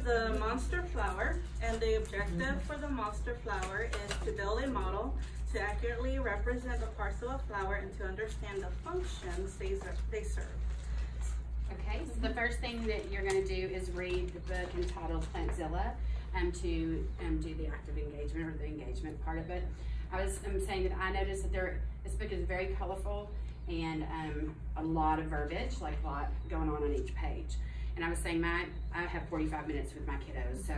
the monster flower, and the objective for the monster flower is to build a model to accurately represent the parts of a flower and to understand the functions they serve. Okay, so the first thing that you're going to do is read the book entitled Plantzilla to do the active engagement or the engagement part of it. I'm saying that I noticed that this book is very colorful and a lot of verbiage, like a lot going on each page. And I was saying I have 45 minutes with my kiddos, so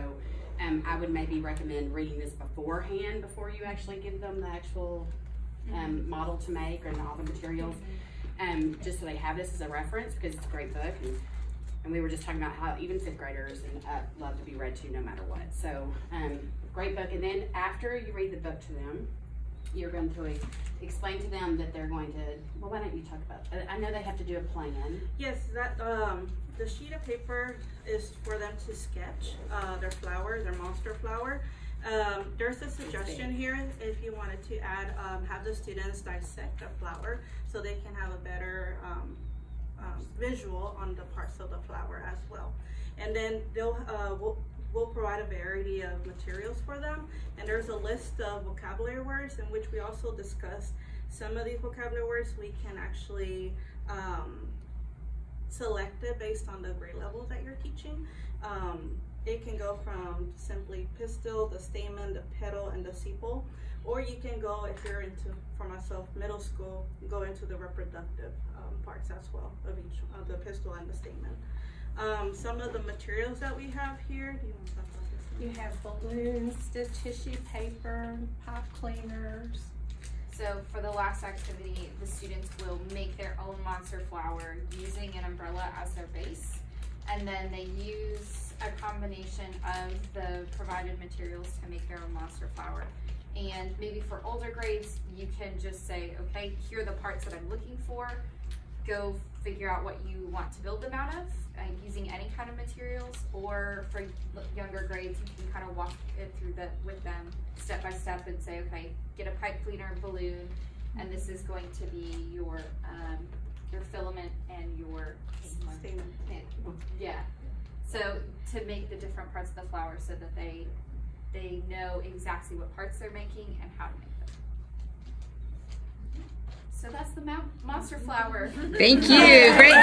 I would maybe recommend reading this beforehand before you actually give them the actual model to make and all the materials, just so they have this as a reference, because it's a great book. And we were just talking about how even 5th graders and up love to be read to no matter what. So great book. And then after you read the book to them, you're going to explain to them that they're going to, well, why don't you talk about, I know they have to do a plan. Yes, that the sheet of paper is for them to sketch their flower, their monster flower. There's a suggestion here if you wanted to add, have the students dissect a flower so they can have a better visual on the parts of the flower as well. And then we'll provide a variety of materials for them, and there's a list of vocabulary words in which we also discuss some of these vocabulary words. We can actually select it based on the grade level that you're teaching. It can go from simply pistil, the stamen, the petal, and the sepal, or you can go, if you're into, for myself, middle school, go into the reproductive parts as well of each of the pistil and the stamen. Some of the materials that we have here, do you want to talk about this? You have balloons, stiff tissue paper, pop cleaners. So for the last activity, the students will make their own monster flower using an umbrella as their base. And then they use a combination of the provided materials to make their own monster flower. And maybe for older grades, you can just say, okay, here are the parts that I'm looking for. Go figure out what you want to build them out of using any kind of materials. Or for younger grades, you can kind of walk it through with them step by step and say, okay, get a pipe cleaner balloon, and this is going to be your filament and your Stamen. Yeah. So to make the different parts of the flower so that they know exactly what parts they're making and how to make them. So that's the monster flower. Thank you. Great.